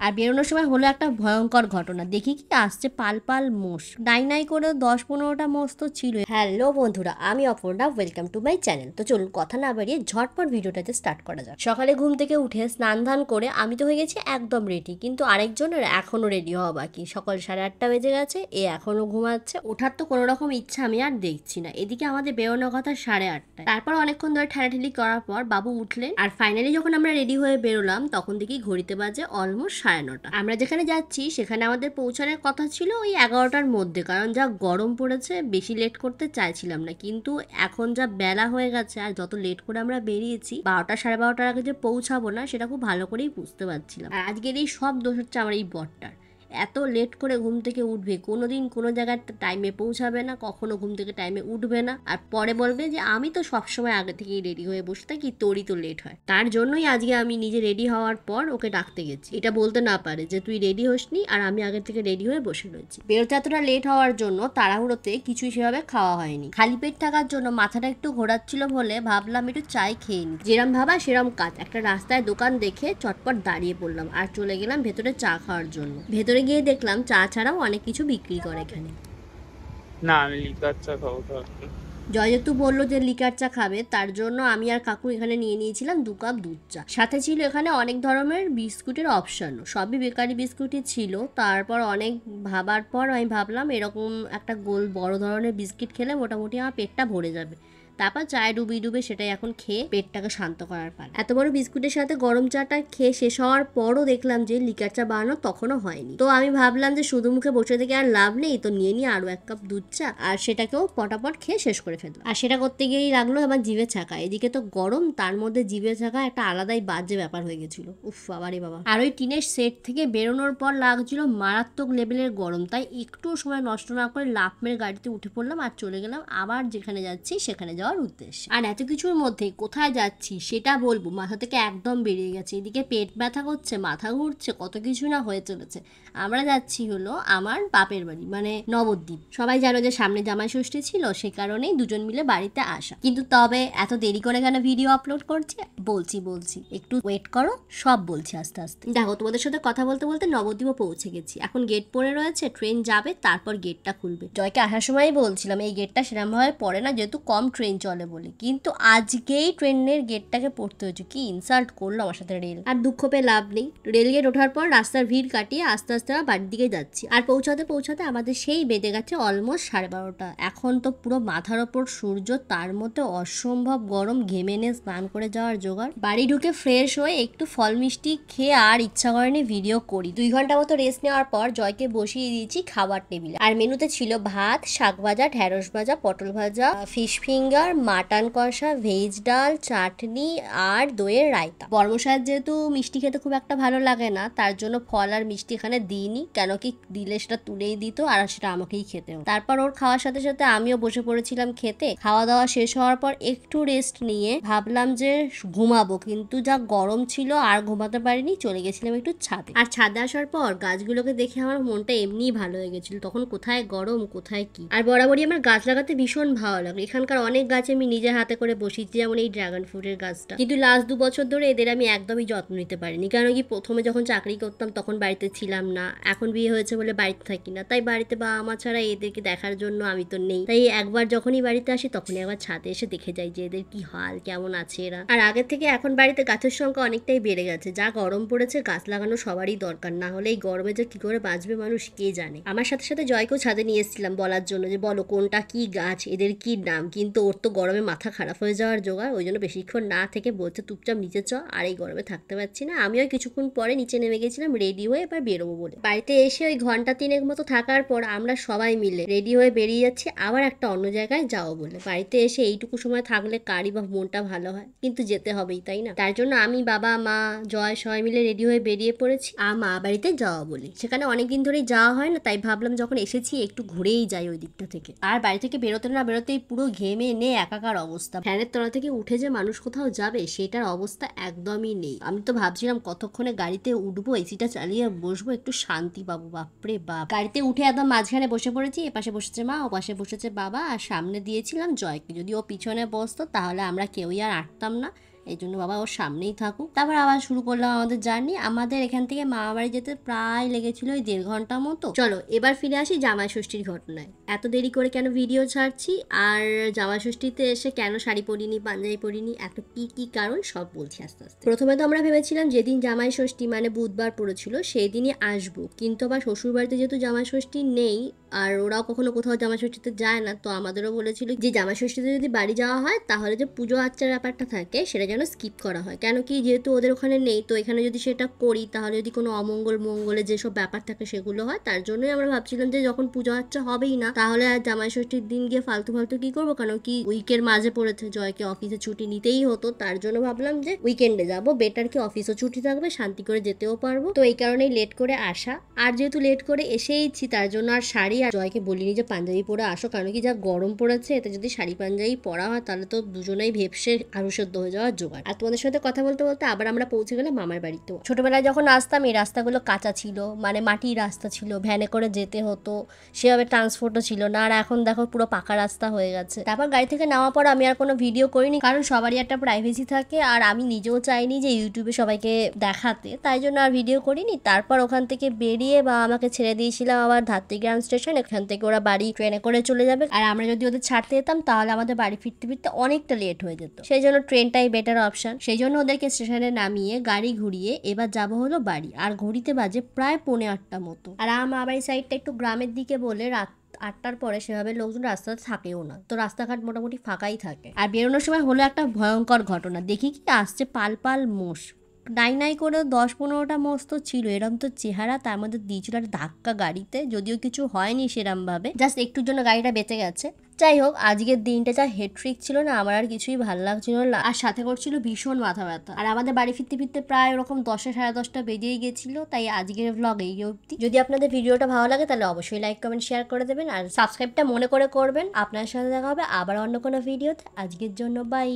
আর বেরোনোর সময় হলো একটা ভয়ঙ্কর ঘটনা। দেখি কি আসছে পাল পাল মোষ। নাই নাই করে ১০-১৫টা মোষ তো ছিল। হ্যালো বন্ধুরা, আমি Aparna, welcome to my channel. তো চলুন কথা না বাড়িয়ে ঝটপট ভিডিওটাতে স্টার্ট করা যাক। সকালে ঘুম থেকে উঠে স্নান ধান করে আমি তো হয়ে গেছি একদম রেডি, কিন্তু আরেকজনের এখনো রেডি হওয়া বাকি। সকাল 8:30 বেজে গেছে, এ এখনো ঘুমাচ্ছে। ওঠার তো কোনো রকম ইচ্ছা আমি আর দেখছি না। এদিকে আমাদের বেরোনোর কথা 8:30টায়। তারপর অনেকক্ষণ ধরে ঠেলাঠেলি করার পর বাবু উঠলেন, আর ফাইনালি যখন আমরা রেডি হয়ে বেরোলাম তখন দেখি ঘড়িতে বাজে অলমোস্ট 9:30। আমরা যেখানে যাচ্ছি সেখানে আমাদের পৌঁছানোর কথা ছিল ওই 11টার মধ্যে, কারণ যা গরম পড়েছে বেশি লেট করতে চাইছিলাম না। কিন্তু এখন যা বেলা হয়ে গেছে আর যত লেট করে আমরা বেরিয়েছি, 12টা 12:30টার আগে যে পৌঁছাবো না সেটা খুব ভালো করেই বুঝতে পারছিলাম। আর আজকের এই সব দোষ হচ্ছে আমার এই বরটার। এত লেট করে ঘুম থেকে উঠবে, কোনোদিন কোনো জায়গায় টাইমে পৌঁছাবে না, কখনো ঘুম থেকে টাইমে উঠবে না, আর পরে বলবে যে আমি তো সবসময় আগে থেকেই রেডি হয়ে বসে থাকি, তোরই তো লেট হয়। তার জন্যই আজকে আমি নিজে রেডি হওয়ার পর ওকে ডাকতে গেছি। এটা বলতে না পারে যে তুই রেডি হোসনি আর আমি আগে থেকে রেডি হয়ে বসে রয়েছি। বেরোতে এতটা লেট হওয়ার জন্য তাড়াহুড়োতে কিছুই সেভাবে খাওয়া হয়নি। খালি পেট থাকার জন্য মাথাটা একটু ঘোরাচ্ছিল বলে ভাবলাম একটু চাই খেয়ে নি। যেরম ভাবা সেরম কাজ। একটা রাস্তায় দোকান দেখে চটপট দাঁড়িয়ে পড়লাম আর চলে গেলাম ভেতরে চা খাওয়ার জন্য। ভেতরে গিয়ে দেখলাম চা ছাড়াও অনেক কিছু বিক্রি করে এখানে। না, আমি লিকার চা খাবো তো। জয় যেহেতু বললো যে লিকার চা খাবে, তার জন্য আমি আর কাকু এখানে নিয়ে নিয়েছিলাম 2 কাপ দুধ চা। সাথে ছিল এখানে অনেক ধরনের বিস্কুটের অপশানও, সবই বেকারি বিস্কুটই ছিল। তারপর অনেক ভাবার পর আমি ভাবলাম এরকম একটা গোল বড় ধরনের বিস্কিট খেলে মোটামুটি আমার পেটটা ভরে যাবে। তারপর চায়ে ডুবিয়ে ডুবে সেটাই এখন খেয়ে পেটটাকে শান্ত করার পালা। এত বড় বিস্কুটের সাথে গরম চাটা খেয়ে শেষ হওয়ার পরও দেখলাম যে লিকার চা বানানো তখনও হয়নি। তো আমি ভাবলাম যে শুধু মুখে বসে থেকে আর লাভ নেই, তো নিয়ে নিয়ে আরো 1 কাপ দুধ চা আর সেটাকেও পটাপট খেয়ে শেষ করে ফেললাম। আর সেটা করতে গিয়েই লাগলো আমার জিভে ছাকা। এদিকে তো গরম, তার মধ্যে জিভে ছাকা একটা আলাদাই বাজে ব্যাপার হয়ে গেছিল। উফ বাবা রে বাবা। আর ওই টিনের সেট থেকে বেরোনোর পর লাগছিল মারাত্মক লেভেলের গরম, তাই একটু সময় নষ্ট না করে লাফ মেরে গাড়িতে উঠে পড়লাম আর চলে গেলাম আবার যেখানে যাচ্ছি সেখানে যাওয়ার উদ্দেশ্যে। আর এত কিছুর মধ্যে কোথায় যাচ্ছি সেটা বলবো মাথা থেকে একদম বেরিয়ে গেছে। এদিকে পেট ব্যথা করছে, মাথা ঘুরছে, কত কিছু না হয়ে চলেছে। আমরা যাচ্ছি হলো আমার বাপের বাড়ি, মানে নবদ্বীপ। সবাই জানো যে সামনে জামাই ষষ্ঠী ছিল, সে কারণেই দুজন মিলে বাড়িতে আসা। কিন্তু তবে এত দেরি করে কেন ভিডিও আপলোড করছি বলছি একটু ওয়েট করো, সব বলছি আস্তে আস্তে। দেখো, তোমাদের সাথে কথা বলতে বলতে নবদ্বীপও পৌঁছে গেছি। এখন গেট পড়ে রয়েছে, ট্রেন যাবে, তারপর গেটটা খুলবে। জয়কে আসার সময়ই বলছিলাম এই গেটটা সেরকমভাবে পড়ে না, যেহেতু কম ট্রেন চলে বলে, কিন্তু আজকেই ট্রেনের গেটটাকে পড়তে হয়েছে। কি ইনসাল্ট করলো আমার সাথে রেল। আর দুঃখ পেয়ে লাভ নেই। রেল গেট ওঠার পর রাস্তার ভিড় কাটিয়ে আস্তে আস্তে বাড়ির দিকে যাচ্ছি। আর পৌঁছাতে পৌঁছাতে আমাদের সেই বেঁধে গেছে অলমোস্ট 12:30। এখন তো পুরো মাথার ওপর সূর্য, তার মধ্যে অসম্ভব গরম, ঘেমে নিয়ে স্নান করে যাওয়ার জোগাড়। বাড়ি ঢুকে ফ্রেশ হয়ে একটু ফল মিষ্টি খেয়ে আর ইচ্ছা করেনি ভিডিও করি। 2 ঘন্টা মতো রেস্ট নেওয়ার পর জয়কে বসিয়ে দিয়েছি খাবার টেবিলে। আর মেনুতে ছিল ভাত, শাক ভাজা, ঢেঁড়স ভাজা, পটল ভাজা, ফিশ ফিঙ্গার, মাটন কষা, ভেজ ডাল, চাটনি আর দইয়ের রায়তা। বর্মশায়ের যেহেতু মিষ্টি খেতে খুব একটা ভালো লাগে না, তার জন্য ফল আর মিষ্টি এখানে দিইনি, কেন কি দিলে সেটা তুলেই দিত আর সেটা আমাকেই খেতে হতো। তারপর ওর খাওয়ার সাথে সাথে আমিও বসে পড়েছিলাম খেতে। খাওয়া দাওয়া শেষ হওয়ার পর একটু রেস্ট নিয়ে ভাবলাম যে ঘুমাবো, কিন্তু যা গরম ছিল আর ঘুমাতে পারিনি, চলে গেছিলাম একটু ছাদে। আর ছাদে আসার পর গাছগুলোকে দেখে আমার মনটা এমনিই ভালো হয়ে গেছিল। তখন কোথায় গরম কোথায় কি। আর বরাবরই আমার গাছ লাগাতে ভীষণ ভালো লাগে। এখানকার অনেক গাছ আমি নিজের হাতে করে বসিয়েছি, যেমন এই ড্রাগন ফ্রুটের গাছটা। কিন্তু লাস্ট 2 বছর ধরে এদের আমি একদমই যত্ন নিতে পারিনি, কারণ কি প্রথমে যখন চাকরি করতাম তখন বাড়িতে ছিলাম না, এখন বিয়ে হয়েছে বলে বাড়িতে থাকি না, তাই বাড়িতে বাবা মা ছাড়া এদেরকে দেখার জন্য আমি তো নেই। তাই একবার যখনই বাড়িতে আসি তখনই একবার ছাদে এসে দেখে যাই যে এদের কি হাল, কেমন আছে এরা। আর আগের থেকে এখন বাড়িতে গাছের সংখ্যা অনেকটাই বেড়ে গেছে। যা গরম পড়েছে, গাছ লাগানো সবারই দরকার, না হলে এই গরমে যে কি করে বাঁচবে মানুষ কে জানে। আমার সাথে সাথে জয়কেও ছাদে নিয়ে এসেছিলাম বলার জন্য যে বলো কোনটা কি গাছ, এদের কি নাম, কিন্তু ওর তো গরমে মাথা খারাপ হয়ে যাওয়ার জোগাড়। ওই জন্য বেশিক্ষণ না থেকে বলছে চুপচাপ নিচে চ, আর এই গরমে থাকতে পারছি না। আমিও কিছুক্ষণ পরে নিচে নেমে গেছিলাম রেডি হয়ে এবার বেরোবো বলে। বাড়িতে এসে ওই ঘন্টা 3 মতো থাকার পর আমরা সবাই মিলে রেডি হয়ে বেরিয়ে যাচ্ছি আবার একটা অন্য জায়গায় যাও বলে। বাড়িতে এসে এইটুকু সময় থাকলে কারই বা মনটা ভালো হয়, কিন্তু যেতে হবেই, তাই না? তার জন্য আমি, বাবা, মা, জয় সবাই মিলে রেডি হয়ে বেরিয়ে পড়েছি মা বাড়িতে যাওয়া বলে। সেখানে অনেকদিন ধরেই যাওয়া হয় না, তাই ভাবলাম যখন এসেছি একটু ঘুরেই যাই ওই দিকটা থেকে। আর বাড়ি থেকে বেরোতে না বেরোতেই পুরো ঘেমে নে একাকার অবস্থা। ফ্যানের তলা থেকে উঠে যে মানুষ কোথাও যাবে সেটার অবস্থা একদমই নেই। আমি তো ভাবছিলাম কতক্ষণে গাড়িতে উঠবো, এসিটা চালিয়ে বসবো, একটু শান্তি পাবো। বাপরে বাপ। গাড়িতে উঠে একদম মাঝখানে বসে পড়েছি। এপাশে বসেছে মা, ও পাশে বসেছে বাবা, আর সামনে দিয়েছিলাম জয়কে। যদি ও পিছনে বসতো তাহলে আমরা কেউই আর আটতাম না। এই জন্য বাবা ওর সামনেই থাকুক। তারপর আবার শুরু করলাম আমাদের জার্নি। আমাদের এখান থেকে মামা বাড়ি যেতে প্রায় লেগেছিল ওই 1.5 ঘন্টা মতো। চলো এবার ফিরে আসি জামাই ষষ্ঠীর ঘটনায়। এত দেরি করে কেন ভিডিও ছাড়ছি, আর জামাই ষষ্ঠীতে এসে কেন শাড়ি পরিনি, পাঞ্জাবি পরিনি, এত কি কারণ সব বলছি আস্তে আস্তে। প্রথমে তো আমরা ভেবেছিলাম যেদিন জামাই ষষ্ঠী মানে বুধবার পড়েছিল সেই দিনই আসবো, কিন্তু আবার শ্বশুর বাড়িতে যেহেতু জামাই ষষ্ঠী নেই আর ওরাও কখনো কোথাও জামাই ষষ্ঠীতে যায় না, তো আমাদেরও বলেছিল যে জামাই ষষ্ঠীতে যদি বাড়ি যাওয়া হয় তাহলে যে পুজো আচ্চার ব্যাপারটা থাকে সেটা যেন স্কিপ করা হয়। কেন কি যেহেতু ওদের ওখানে নেই, তো এখানে যদি সেটা করি তাহলে যদি কোনো অমঙ্গল মঙ্গলে যেসব ব্যাপার থাকে সেগুলো হয়। তার জন্যই আমরা ভাবছিলাম যে যখন পুজো আচ্চা হবেই না তাহলে আর জামাই ষষ্ঠীর দিন গিয়ে ফালতু কি করবো, কেন কি উইকের মাঝে পড়েছে, জয়কে অফিসে ছুটি নিতেই হতো। তার জন্য ভাবলাম যে উইকেন্ডে যাবো, বেটার কি অফিসও ছুটি থাকবে, শান্তি করে যেতেও পারবো। তো এই কারণেই লেট করে আসা। আর যেহেতু লেট করে এসেইছি তার জন্য আর শাড়ি আর জয়কে বলিনি যে পাঞ্জাবি পরে আসো, কারণ কি যা গরম পড়েছে, এতে যদি শাড়ি পাঞ্জাবি পরা হয় তাহলে তো দুজনেই ভেপসে আলু সেদ্ধ হয়ে যাওয়ার জোগাড়। আর তোমাদের সাথে কথা বলতে বলতে আবার আমরা পৌঁছে গেলাম মামার বাড়িতেও। ছোটবেলায় যখন আসতাম এই রাস্তাগুলো কাঁচা ছিল, মানে মাটির রাস্তা ছিল, ভ্যানে করে যেতে হতো, সেভাবে ট্রান্সপোর্টও ছিল না। আর এখন দেখো পুরো পাকা রাস্তা হয়ে গেছে। তারপর গাড়ি থেকে নামার পর আমি আর কোনো ভিডিও করিনি, কারণ সবারই একটা প্রাইভেসি থাকে আর আমি নিজেও চাইনি যে ইউটিউবে সবাইকে দেখাতে, তাই জন্য আর ভিডিও করিনি। তারপর ওখান থেকে বেরিয়ে বা আমাকে ছেড়ে দিয়েছিলাম আবার ধাত্রীগ্রাম স্টেশন, এখান থেকে ওরা বাড়ি ট্রেনে করে চলে যাবে। আর আমরা যদি ওদের ছাড়তে যেতাম তাহলে আমাদের বাড়ি ফিরতে ফিরতে অনেকটা লেট হয়ে যেত, সেই জন্য ট্রেনটাই বেটার অপশন। সেই জন্য ওদেরকে স্টেশনে নামিয়ে গাড়ি ঘুরিয়ে এবার যাব হলো বাড়ি। আর ঘড়িতে বাজে প্রায় 8:45 মতো। আর আমার বাড়ির সাইডটা একটু গ্রামের দিকে বলে রাত 8টার পরে সেভাবে লোকজন রাস্তাতে থাকেও না, তো রাস্তাঘাট মোটামুটি ফাঁকাই থাকে। আর বেরোনোর সময় হলো একটা ভয়ঙ্কর ঘটনা, দেখি কি আসছে পাল মোষ, নাই করে 10-15টা মোষ তো ছিল, এরম তো চেহারা, তার মধ্যে দিয়েছিল একটা ধাক্কা গাড়িতে, যদিও কিছু হয়নি সেরম ভাবে, জাস্ট একটুর জন্য গাড়িটা বেঁচে গেছে। যাই হোক, আজকের দিনটা যা হেডট্রিক ছিল না, আমার আর কিছুই ভালো লাগছিল না, আর সাথে করছিল ভীষণ মাথা ব্যথা। আর আমাদের বাড়ি ফিরতে প্রায় ওরকম 10-10:30 বেজেই গেছিল। তাই আজকের ভ্লগ এই অবধি। যদি আপনাদের ভিডিওটা ভালো লাগে তাহলে অবশ্যই লাইক কমেন্ট শেয়ার করে দেবেন, আর সাবস্ক্রাইবটা মনে করে করবেন। আপনার সাথে দেখা হবে আবার অন্য কোনো ভিডিওতে। আজকের জন্য বাই।